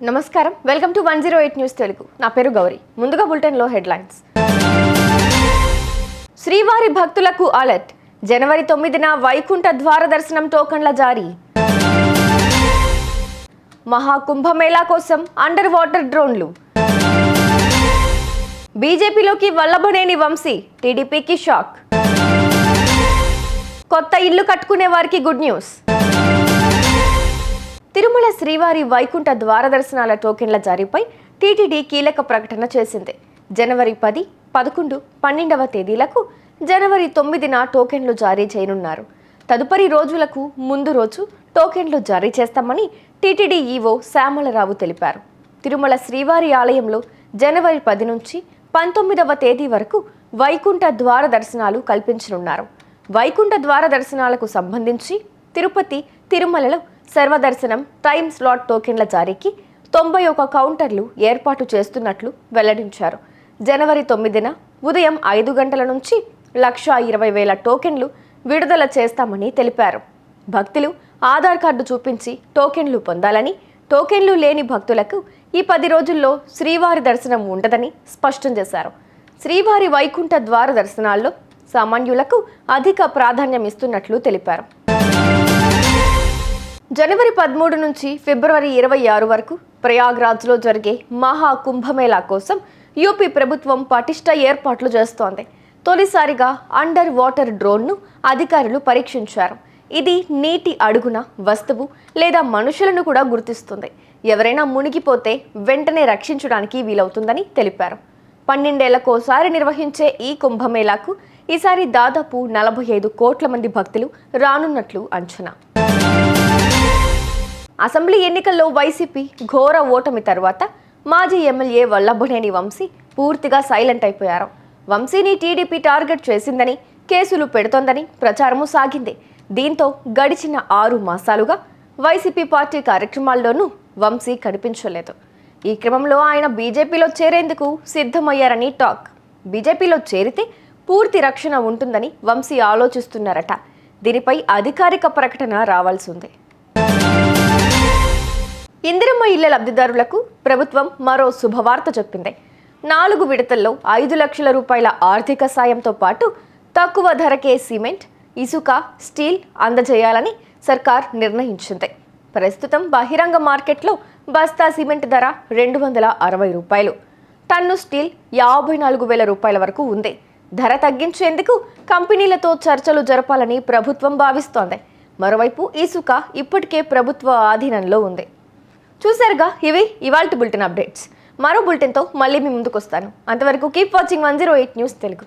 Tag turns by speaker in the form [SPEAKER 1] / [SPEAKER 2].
[SPEAKER 1] నమస్కారం, welcome to 108 news Telugu. నా పేరు గౌరీ. ముందుగా బులెటిన్లో హెడ్లైన్స్. శ్రీవారి భక్తులకు అలర్ట్. జనవరి 9న వైకుంఠ ద్వార దర్శనం టోకన్ల జారీ. మహాకుంభమేళా కోసం అండర్ వాటర్ డ్రోన్లు. బీజేపీలోకి వల్లభనేని వంశీ, టీడీపీకి షాక్. కొత్త ఇల్లు కట్టుకునే వారికి గుడ్ న్యూస్. తిరుమల శ్రీవారి వైకుంఠ ద్వార దర్శనాల టోకెన్ల జారీపై టీటీడీ కీలక ప్రకటన చేసింది. జనవరి 10, 11, 12వ తేదీలకు జనవరి 9న టోకెన్లు జారీ చేయనున్నారు. తదుపరి రోజులకు ముందు రోజు టోకెన్లు జారీ చేస్తామని టీటీడీ ఈవో శ్యామలరావు తెలిపారు. తిరుమల శ్రీవారి ఆలయంలో జనవరి 10 నుంచి 19వ తేదీ వరకు వైకుంఠ ద్వార దర్శనాలు కల్పించనున్నారు. వైకుంఠ ద్వార దర్శనాలకు సంబంధించి తిరుపతి, తిరుమలలో సర్వదర్శనం టైమ్ స్లాట్ టోకెన్ల జారీకి 91 కౌంటర్లు ఏర్పాటు చేస్తున్నట్లు వెల్లడించారు. జనవరి 9న ఉదయం 5 గంటల నుంచి 1,20,000 టోకెన్లు విడుదల చేస్తామని తెలిపారు. భక్తులు ఆధార్ కార్డు చూపించి టోకెన్లు పొందాలని, టోకెన్లు లేని భక్తులకు ఈ 10 రోజుల్లో శ్రీవారి దర్శనం ఉండదని స్పష్టం చేశారు. శ్రీవారి వైకుంఠ ద్వార దర్శనాల్లో సామాన్యులకు అధిక ప్రాధాన్యం ఇస్తున్నట్లు తెలిపారు. జనవరి 13 నుంచి ఫిబ్రవరి 26 వరకు ప్రయాగ్రాజ్లో జరిగే మహాకుంభమేళా కోసం యూపీ ప్రభుత్వం పటిష్ట ఏర్పాట్లు చేస్తోంది. తొలిసారిగా అండర్ వాటర్ డ్రోన్ను అధికారులు పరీక్షించారు. ఇది నీటి అడుగున వస్తువు లేదా మనుషులను కూడా గుర్తిస్తుంది. ఎవరైనా మునిగిపోతే వెంటనే రక్షించడానికి వీలవుతుందని తెలిపారు. 12 ఏళ్లకోసారి నిర్వహించే ఈ కుంభమేళాకు ఈసారి దాదాపు 45 కోట్ల మంది భక్తులు రానున్నట్లు అంచనా. అసెంబ్లీ ఎన్నికల్లో వైసీపీ ఘోర ఓటమి తర్వాత మాజీ ఎమ్మెల్యే వల్లభనేని వంశీ పూర్తిగా సైలెంట్ అయిపోయారు. వంశీని టీడీపీ టార్గెట్ చేసిందని, కేసులు పెడుతోందని ప్రచారము సాగింది. దీంతో గడిచిన 6 మాసాలుగా వైసీపీ పార్టీ కార్యక్రమాల్లోనూ వంశీ కనిపించలేదు. ఈ క్రమంలో ఆయన బీజేపీలో చేరేందుకు సిద్ధమయ్యారని టాక్. బీజేపీలో చేరితే పూర్తి రక్షణ ఉంటుందని వంశీ ఆలోచిస్తున్నారట. దీనిపై అధికారిక ప్రకటన రావాల్సి ఉంది. ఇందిరమ్మ ఇళ్ల లబ్ధిదారులకు ప్రభుత్వం మరో శుభవార్త చెప్పింది. 4 విడతల్లో 5 లక్షల రూపాయల ఆర్థిక సాయంతో పాటు తక్కువ ధరకే సిమెంట్, ఇసుక, స్టీల్ అందజేయాలని సర్కార్ నిర్ణయించింది. ప్రస్తుతం బహిరంగ మార్కెట్లో బస్తా సిమెంట్ ధర 260 రూపాయలు, టన్ను స్టీల్ 54,000 రూపాయల వరకు ఉంది. ధర తగ్గించేందుకు కంపెనీలతో చర్చలు జరపాలని ప్రభుత్వం భావిస్తోంది. మరోవైపు ఇసుక ఇప్పటికే ప్రభుత్వ ఆధీనంలో ఉంది. చూసారుగా, ఇవి ఇవాల్టి బులెటిన్ అప్డేట్స్. మరో బులెటిన్తో మళ్ళీ మీ ముందుకు వస్తాను. అంతవరకు కీప్ వాచింగ్ 108 న్యూస్ తెలుగు.